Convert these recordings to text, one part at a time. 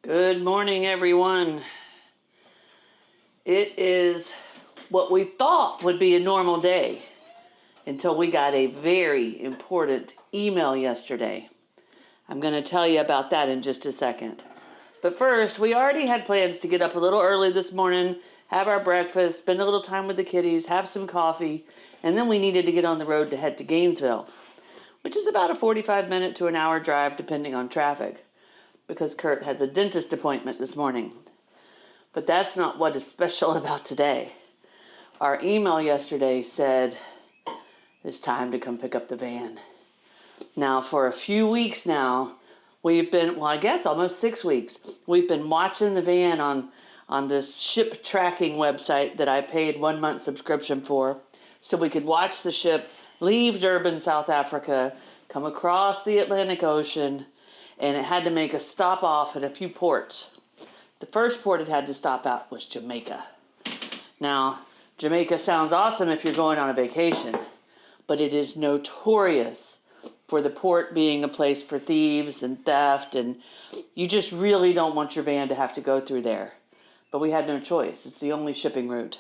Good morning, everyone. It is what we thought would be a normal day until we got a very important email yesterday. I'm going to tell you about that in just a second. But first, we already had plans to get up a little early this morning, have our breakfast, spend a little time with the kiddies, have some coffee, and then we needed to get on the road to head to Gainesville, which is about a 45-minute to an hour drive depending on traffic, because Curt has a dentist appointment this morning. But that's not what is special about today. Our email yesterday said, it's time to come pick up the van. Now, for a few weeks now, we've been, I guess almost 6 weeks, we've been watching the van on this ship tracking website that I paid 1 month subscription for, so we could watch the ship leave Durban, South Africa, come across the Atlantic Ocean, and it had to make a stop off at a few ports. The first port it had to stop at was Jamaica. Now, Jamaica sounds awesome if you're going on a vacation, but it is notorious for the port being a place for thieves and theft, and you just really don't want your van to have to go through there. But we had no choice. It's the only shipping route.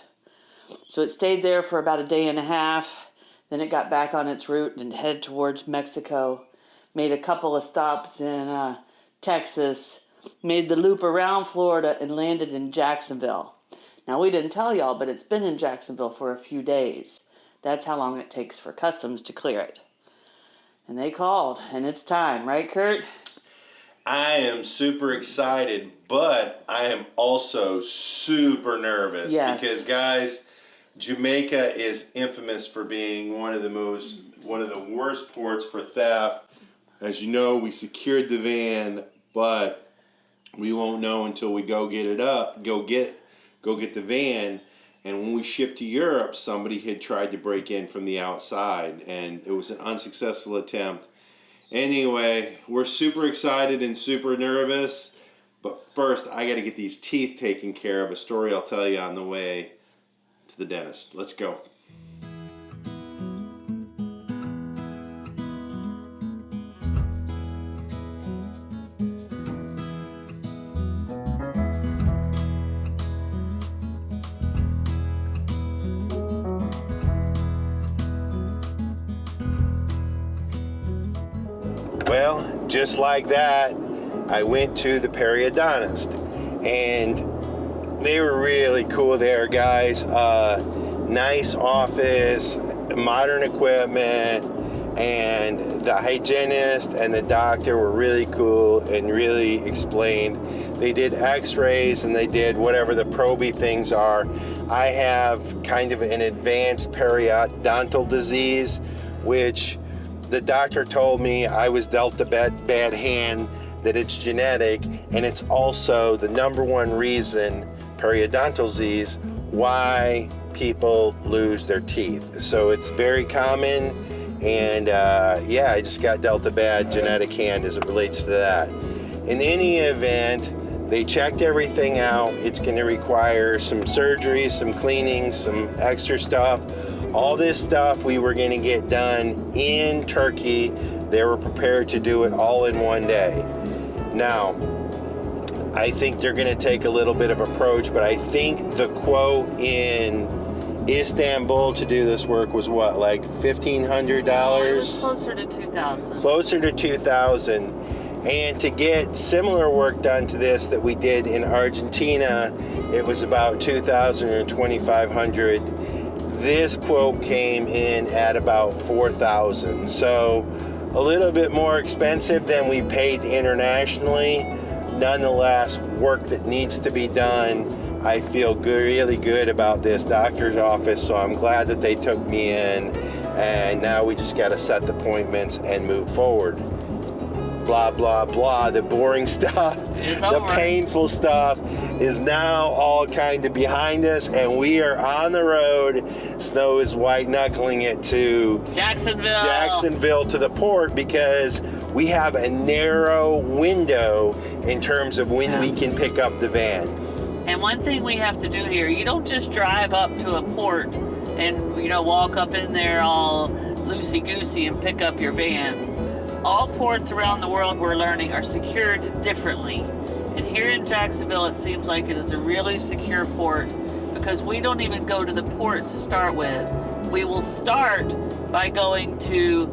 So it stayed there for about a day and a half. Then it got back on its route and headed towards Mexico. Made a couple of stops in Texas, made the loop around Florida, and landed in Jacksonville. Now, we didn't tell y'all, but it's been in Jacksonville for a few days. That's how long it takes for customs to clear it. And they called, and it's time, right, Curt? I am super excited, but I am also super nervous. Yes. Because, guys, Jamaica is infamous for being one of the worst ports for theft. As you know, we secured the van, but we won't know until we go get the van. And when we shipped to Europe, somebody had tried to break in from the outside, and it was an unsuccessful attempt. Anyway, we're super excited and super nervous, but first I got to get these teeth taken care of. A story I'll tell you on the way to the dentist. Let's go. Well, just like that, I went to the periodontist, and they were really cool there, guys. Nice office, modern equipment, and the hygienist and the doctor were really cool and really explained. They did x-rays and they did whatever the proby things are. I have kind of an advanced periodontal disease, which the doctor told me I was dealt a bad hand, that it's genetic, and it's also the number one reason, periodontal disease, why people lose their teeth. So it's very common, and yeah, I just got dealt a bad genetic hand as it relates to that. In any event, they checked everything out. It's going to require some surgery, some cleaning, some extra stuff. All this stuff we were going to get done in Turkey. They were prepared to do it all in one day. Now, I think they're going to take a little bit of approach, but I think the quote in Istanbul to do this work was what, like $1,500? It was closer to $2,000. Closer to $2,000. And to get similar work done to this that we did in Argentina, it was about $2,000 or $2,500. This quote came in at about $4,000, so a little bit more expensive than we paid internationally. Nonetheless, work that needs to be done. I feel really good about this doctor's office, so I'm glad that they took me in, and now we just got to set the appointments and move forward. Blah, blah, blah. The boring stuff, the painful stuff is now all kind of behind us, and we are on the road. Snow is white knuckling it to Jacksonville to the port, because we have a narrow window in terms of when we can pick up the van. And one thing we have to do here, you don't just drive up to a port and, walk up in there all loosey-goosey and pick up your van. All ports around the world, we're learning, are secured differently. And here in Jacksonville, it seems like it is a really secure port because we don't even go to the port to start with. We will start by going to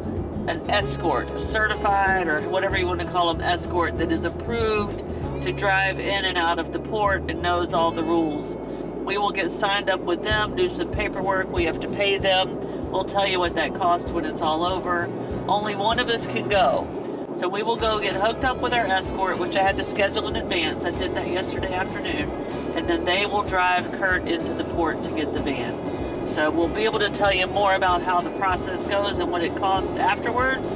an escort, a certified or whatever you want to call them, escort that is approved to drive in and out of the port and knows all the rules. We will get signed up with them, do some paperwork, we have to pay them. We'll tell you what that costs when it's all over. Only one of us can go. So we will go get hooked up with our escort, which I had to schedule in advance. I did that yesterday afternoon. And then they will drive Curt into the port to get the van. So we'll be able to tell you more about how the process goes and what it costs afterwards.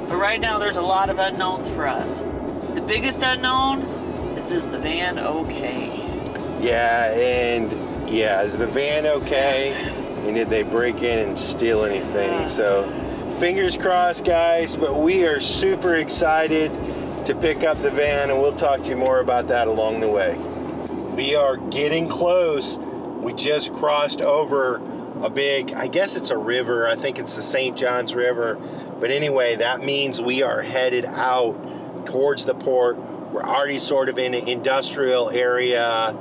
But right now there's a lot of unknowns for us. The biggest unknown is the van okay? Yeah, and yeah, is the van okay? And did they break in and steal anything? So fingers crossed, guys, but we are super excited to pick up the van, and we'll talk to you more about that along the way. We are getting close. We just crossed over a big, I guess it's a river. I think it's the St. Johns River. But anyway, that means we are headed out towards the port. We're already sort of in an industrial area.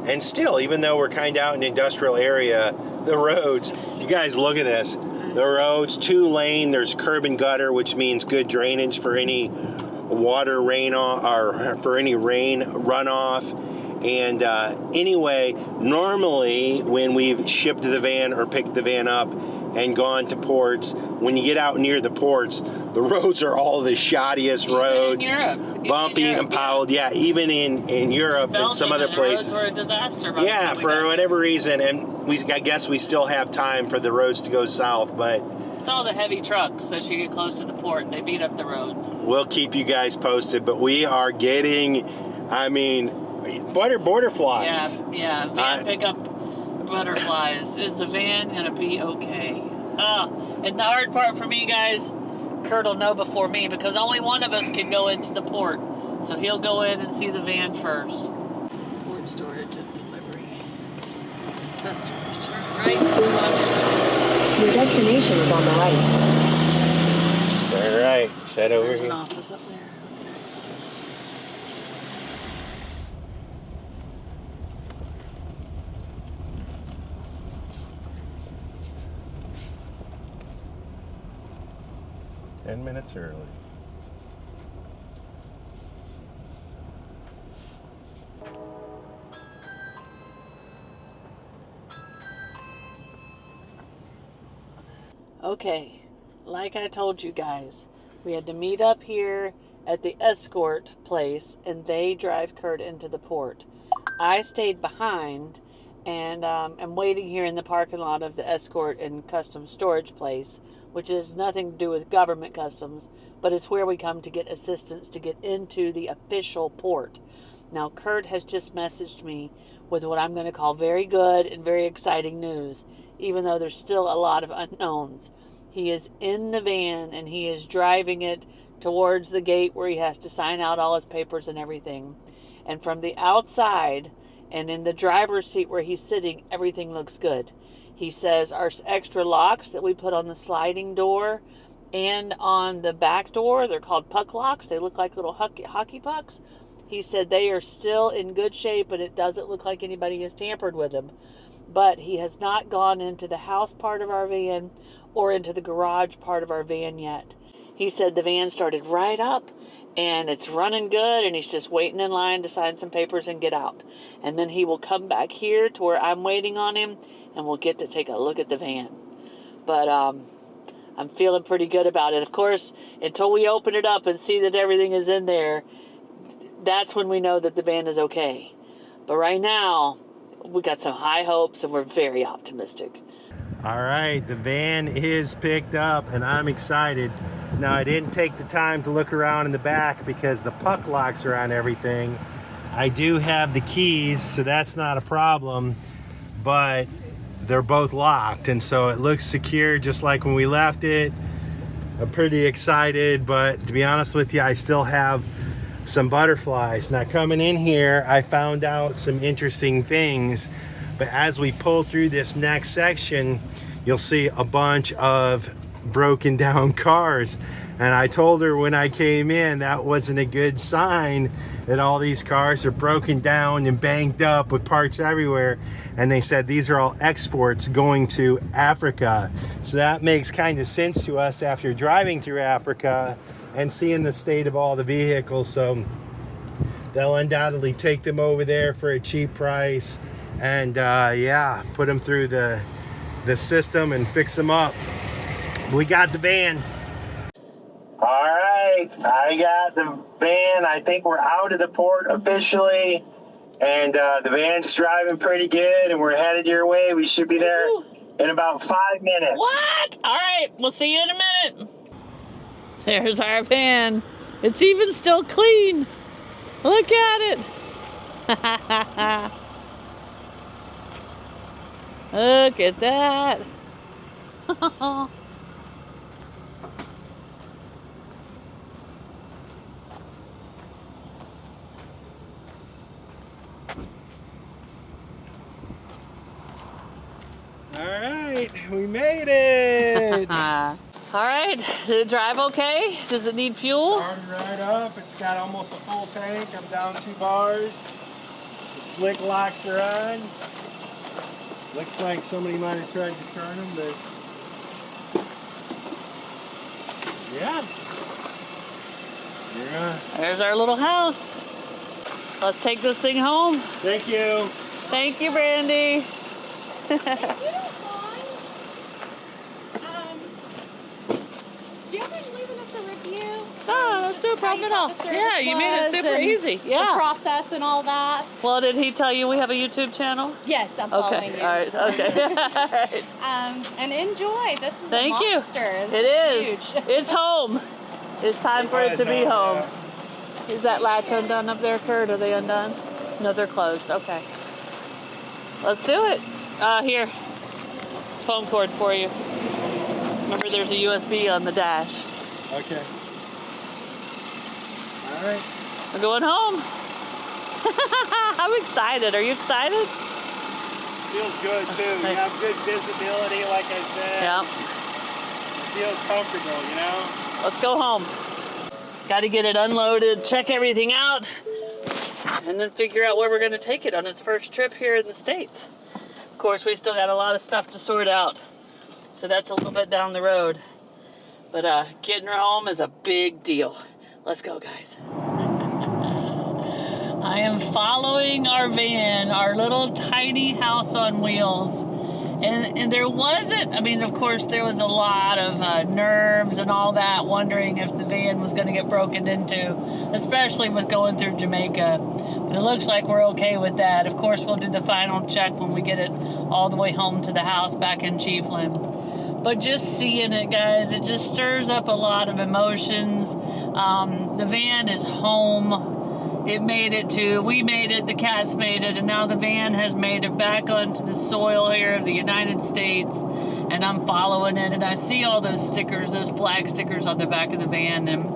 And still, even though we're kind of out in an industrial area, the roads, you guys look at this. The roads, 2-lane, there's curb and gutter, which means good drainage for any water rain or for any rain runoff. And anyway, normally when we've shipped the van or picked the van up and gone to ports, when you get out near the ports, the roads are all the shoddiest roads, bumpy and piled. Yeah, even in Europe and some other places. Roads were a disaster. Yeah, for whatever reason, and I guess we still have time for the roads to go south, but it's all the heavy trucks as you get close to the port. They beat up the roads. We'll keep you guys posted, but we are getting, I mean, butterflies. Yeah, van pickup butterflies. Is the van gonna be okay? And the hard part for me, guys, Curt will know before me because only one of us can go into the port. So he'll go in and see the van first. Port storage and delivery. Customers turn right. Your destination is on the right. All right, set over There's here. an office up there. 10 minutes early. Okay, like I told you guys, we had to meet up here at the escort place and they drive Curt into the port. I stayed behind and I'm waiting here in the parking lot of the escort and customs storage place, which has nothing to do with government customs, but it's where we come to get assistance to get into the official port. Now, Curt has just messaged me with what I'm going to call very good and very exciting news, even though there's still a lot of unknowns. He is in the van and he is driving it towards the gate where he has to sign out all his papers and everything. And from the outside and in the driver's seat where he's sitting, everything looks good. He says our extra locks that we put on the sliding door and on the back door, they're called puck locks. They look like little hockey pucks. He said they are still in good shape and it doesn't look like anybody has tampered with them. But he has not gone into the house part of our van or into the garage part of our van yet. He said the van started right up and it's running good and he's just waiting in line to sign some papers and get out. And then he will come back here to where I'm waiting on him and we'll get to take a look at the van. But I'm feeling pretty good about it. Of course, until we open it up and see that everything is in there, that's when we know that the van is okay. But right now, we got some high hopes and we're very optimistic. All right, the van is picked up and I'm excited. Now, I didn't take the time to look around in the back because the puck locks are on everything. I do have the keys, so that's not a problem, but they're both locked, and so it looks secure just like when we left it. I'm pretty excited, but to be honest with you, I still have some butterflies. Now, coming in here, I found out some interesting things, but as we pull through this next section, you'll see a bunch of broken down cars. And I told her when I came in that wasn't a good sign, that all these cars are broken down and banged up with parts everywhere. And they said these are all exports going to Africa. So that makes kind of sense to us after driving through Africa and seeing the state of all the vehicles. So they'll undoubtedly take them over there for a cheap price and yeah, put them through the system and fix them up. We got the van. All right, I got the van. I think we're out of the port officially, and the van's driving pretty good, and we're headed your way. We should be there in about 5 minutes. What? All right, we'll see you in a minute. There's our van. It's even still clean. Look at it. Look at that. All right, we made it. All right, did it drive okay? Does it need fuel? Started right up. It's got almost a full tank. I'm down 2 bars. The slick locks are on. Looks like somebody might have tried to turn them, but yeah. There's our little house. Let's take this thing home. Thank you. Thank you, Brandy. If you don't mind, do you mind leaving us a review? Oh, that's no problem at all. Yeah, you made it super easy. The Yeah. process and all that. Well, did he tell you we have a YouTube channel? Yes, I'm following Okay. you. All right. Okay. All right. And enjoy. This is Thank a you. monster. It is. Huge. It's home. It's time for it to be home. Is that latch undone up there, Curt? Are they undone? No, they're closed. Okay. Let's do it. Here. Phone cord for you. Remember, there's a USB on the dash. Okay. All right. We're going home. I'm excited. Are you excited? Feels good too. You have good visibility, like I said. Yeah. It feels comfortable, you know? Let's go home. Got to get it unloaded, check everything out, and then figure out where we're going to take it on its first trip here in the States. Of course, we still got a lot of stuff to sort out, so that's a little bit down the road. But getting her home is a big deal. Let's go, guys. I am following our van, our little tiny house on wheels. And there wasn't, I mean, of course, there was a lot of nerves and all that, wondering if the van was going to get broken into, especially with going through Jamaica. But it looks like we're okay with that. Of course, we'll do the final check when we get it all the way home to the house back in Chiefland. But just seeing it, guys, it just stirs up a lot of emotions. The van is home. It made it to, we made it, the cats made it, and now the van has made it back onto the soil here of the United States, and I'm following it, and I see all those stickers, those flag stickers on the back of the van, and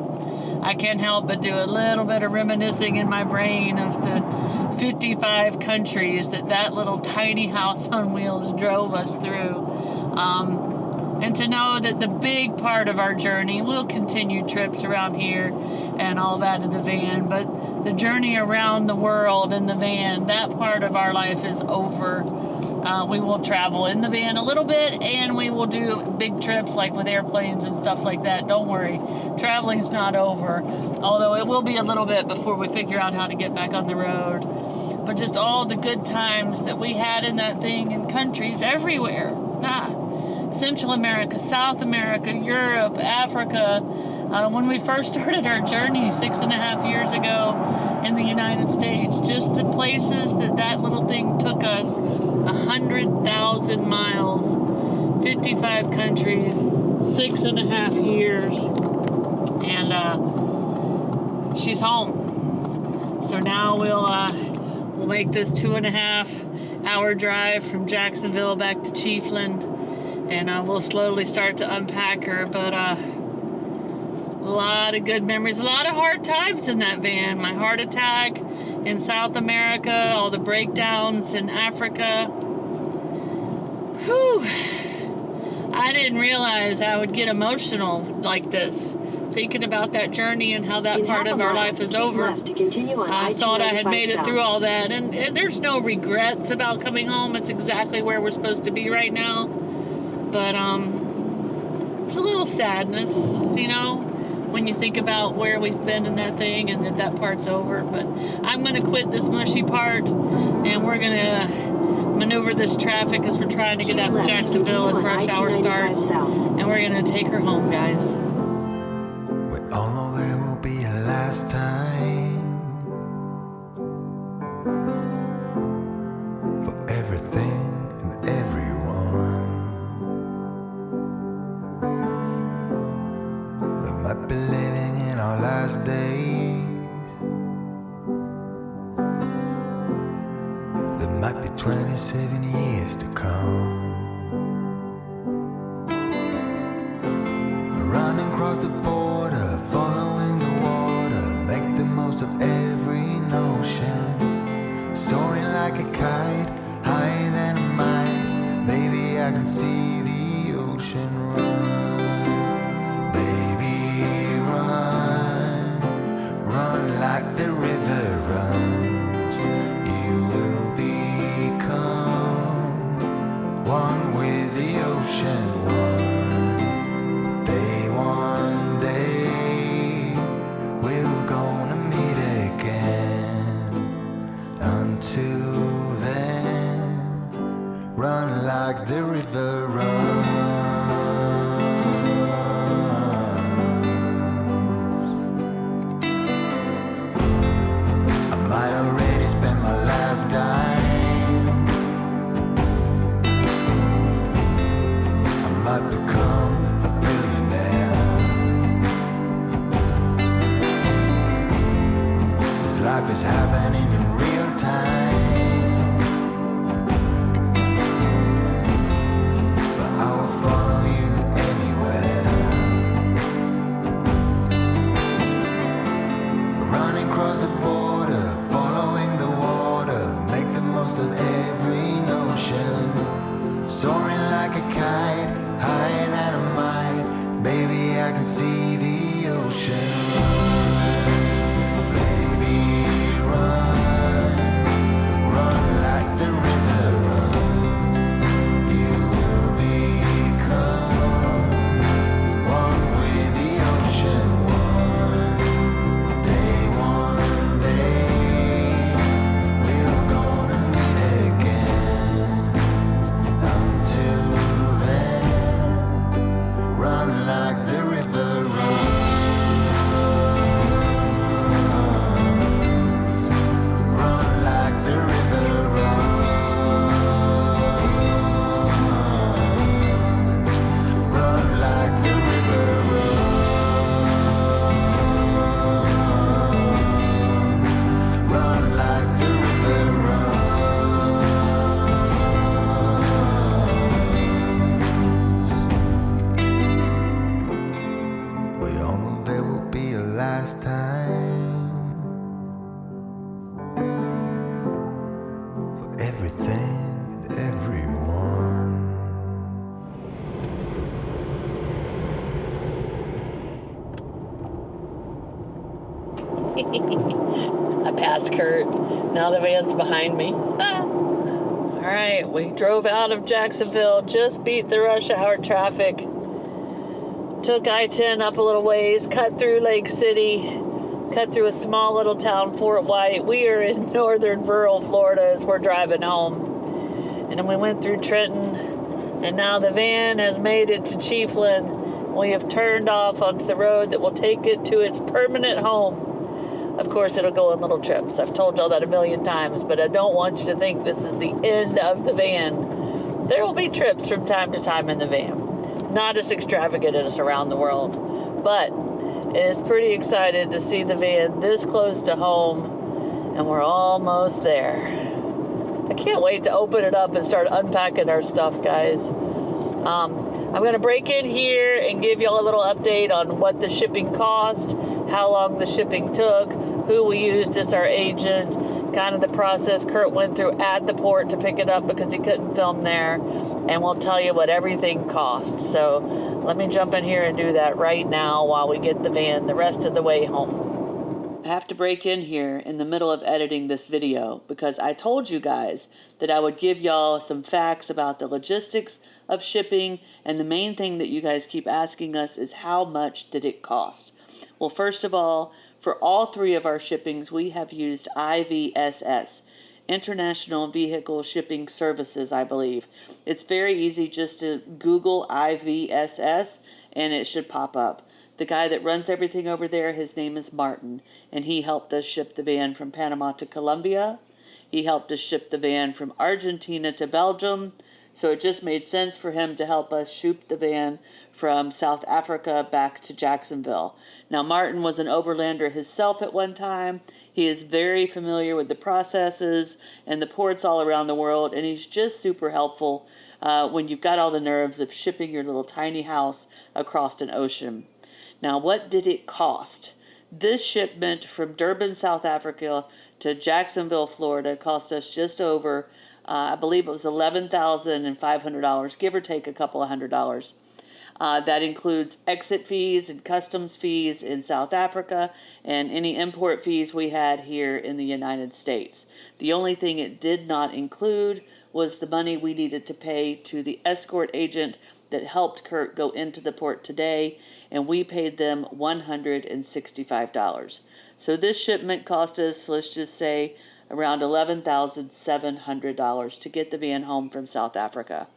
I can't help but do a little bit of reminiscing in my brain of the 55 countries that little tiny house on wheels drove us through. And to know that the big part of our journey, we'll continue trips around here and all that in the van, but the journey around the world in the van, that part of our life is over. We will travel in the van a little bit, and we will do big trips like with airplanes and stuff like that. Don't worry, traveling's not over, although it will be a little bit before we figure out how to get back on the road. But just all the good times that we had in that thing in countries everywhere. Central America, South America, Europe, Africa. When we first started our journey 6.5 years ago in the United States, just the places that little thing took us, 100,000 miles, 55 countries, 6.5 years, and she's home. So now we'll make this 2.5 hour drive from Jacksonville back to Chiefland. And we'll slowly start to unpack her, but a lot of good memories, a lot of hard times in that van. My heart attack in South America, all the breakdowns in Africa. Whew. I didn't realize I would get emotional like this thinking about that journey and how that In part half of a our mile, life is keep over. left to continue on I thought I had made it I-295 through south. all that, and there's no regrets about coming home. It's exactly where we're supposed to be right now. But there's a little sadness, you know, when you think about where we've been in that thing and that part's over. But I'm going to quit this mushy part, and we're going to maneuver this traffic as we're trying to get out of Jacksonville as rush hour starts. And we're going to take her home, guys. We all know there will be a last time for everything and everyone. We might be living in our last days. There might be 27 years to come. Running across the border, following the water, make the most of every notion. Soaring like a kite, higher than a mite. Baby, I can see the ocean run. Baby, run, run like the river runs. You will become one with the ocean, one day we're gonna meet again. Until then, run like the river runs. I might already spend my last dime. I might become a billionaire. This life is happening in real time, but I will follow you anywhere. Running across the border, following the water, make the most of every notion. Soaring like a kite, higher than a mite. Baby, I can see the ocean run. Baby, run, run like the river runs. You will become one with the ocean, one day we're gonna meet again. Until then, run like the river runs. Run like the river runs. Run like the river runs. Run like the river runs. We all know there will be a last time for everything and everyone. I passed Curt. Now the van's behind me. All right, we drove out of Jacksonville, just beat the rush hour traffic. Took I-10 up a little ways, cut through Lake City, cut through a small little town, Fort White. We are in northern rural Florida as we're driving home. And then we went through Trenton, and now the van has made it to Chiefland. We have turned off onto the road that will take it to its permanent home. Of course, it'll go on little trips. I've told y'all that a million times, but I don't want you to think this is the end of the van. There will be trips from time to time in the van. Not as extravagant as around the world, but it is pretty excited to see the van this close to home, and we're almost there. I can't wait to open it up and start unpacking our stuff, guys. I'm going to break in here and give y'all a little update on what the shipping cost, how long the shipping took, who we used as our agent, kind of the process Curt went through at the port to pick it up because he couldn't film there, and we'll tell you what everything cost. So Let me jump in here and do that right now while we get the van the rest of the way home. I have to break in here in the middle of editing this video because I told you guys that I would give y'all some facts about the logistics of shipping, and the main thing that you guys keep asking us is how much did it cost? Well, first of all, for all 3 of our shippings, we have used IVSS, International Vehicle Shipping Services, I believe. It's very easy just to Google IVSS and it should pop up. The guy that runs everything over there, his name is Martin, and he helped us ship the van from Panama to Colombia. He helped us ship the van from Argentina to Belgium. So it just made sense for him to help us ship the van from South Africa back to Jacksonville. Now, Martin was an overlander himself at one time. He is very familiar with the processes and the ports all around the world, and he's just super helpful when you've got all the nerves of shipping your little tiny house across an ocean. Now, what did it cost? This shipment from Durban, South Africa to Jacksonville, Florida cost us just over, I believe it was $11,500, give or take a couple of $100. That includes exit fees and customs fees in South Africa and any import fees we had here in the United States. The only thing it did not include was the money we needed to pay to the escort agent that helped Curt go into the port today, and we paid them $165. So this shipment cost us, let's just say, around $11,700 to get the van home from South Africa.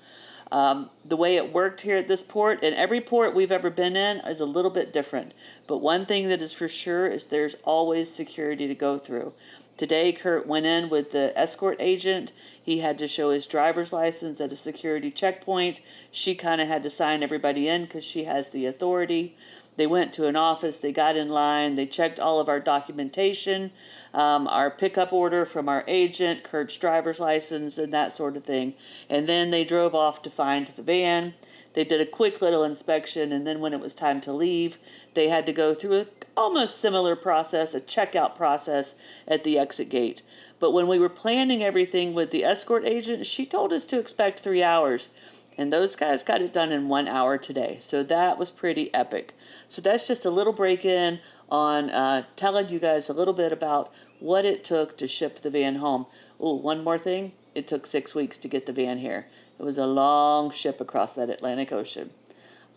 The way it worked here at this port, and every port we've ever been in is a little bit different. But one thing that is for sure is there's always security to go through. Today, Curt went in with the escort agent. He had to show his driver's license at a security checkpoint. She kind of had to sign everybody in because she has the authority. They went to an office, they got in line, they checked all of our documentation, our pickup order from our agent, Curt's driver's license, and that sort of thing. And then they drove off to find the van. They did a quick little inspection, and then when it was time to leave, they had to go through a almost similar process, a checkout process at the exit gate. But when we were planning everything with the escort agent, she told us to expect 3 hours. And those guys got it done in 1 hour today. So that was pretty epic. So that's just a little break-in on telling you guys a little bit about what it took to ship the van home. Oh, one more thing. It took 6 weeks to get the van here. It was a long ship across that Atlantic Ocean.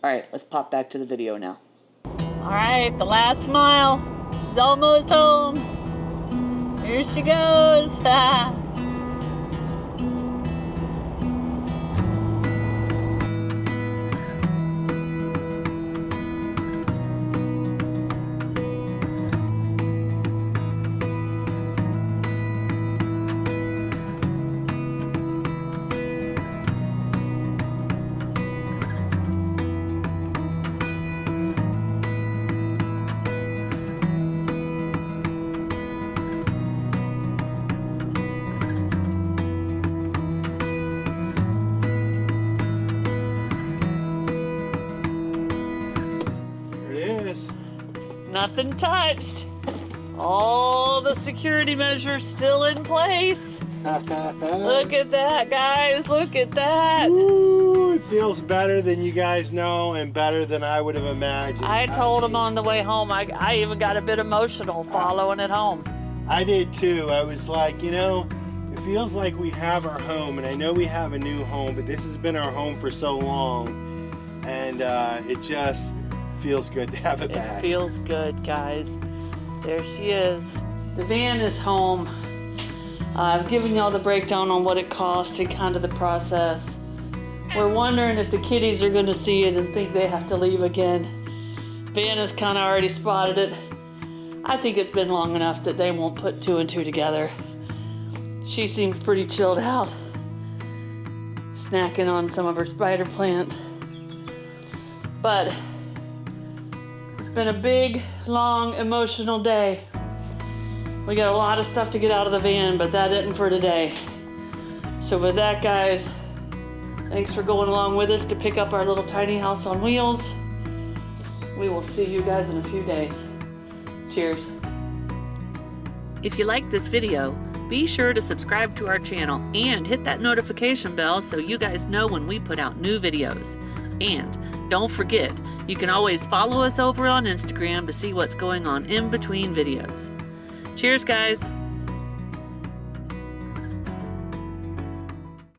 All right, let's pop back to the video now. All right, the last mile. She's almost home. Here she goes. Nothing touched. All the security measures still in place. Look at that, guys. Look at that. Ooh, it feels better than you guys know and better than I would have imagined. I told him on the way home, I even got a bit emotional following it home. I did too. I was like, you know, it feels like we have our home, and I know we have a new home, but this has been our home for so long, and it just feels good to have it back. It feels good, guys. There she is. The van is home. I've given y'all the breakdown on what it costs and kind of the process. We're wondering if the kiddies are going to see it and think they have to leave again. Van has kind of already spotted it. I think it's been long enough that they won't put 2 and 2 together. She seems pretty chilled out, snacking on some of her spider plant. But it's been a big, long, emotional day. We got a lot of stuff to get out of the van, but that isn't for today. So with that, guys, thanks for going along with us to pick up our little tiny house on wheels. We will see you guys in a few days. Cheers. If you like this video, be sure to subscribe to our channel and hit that notification bell so you guys know when we put out new videos. And Don't forget, you can always follow us over on Instagram to see what's going on in between videos. Cheers, guys!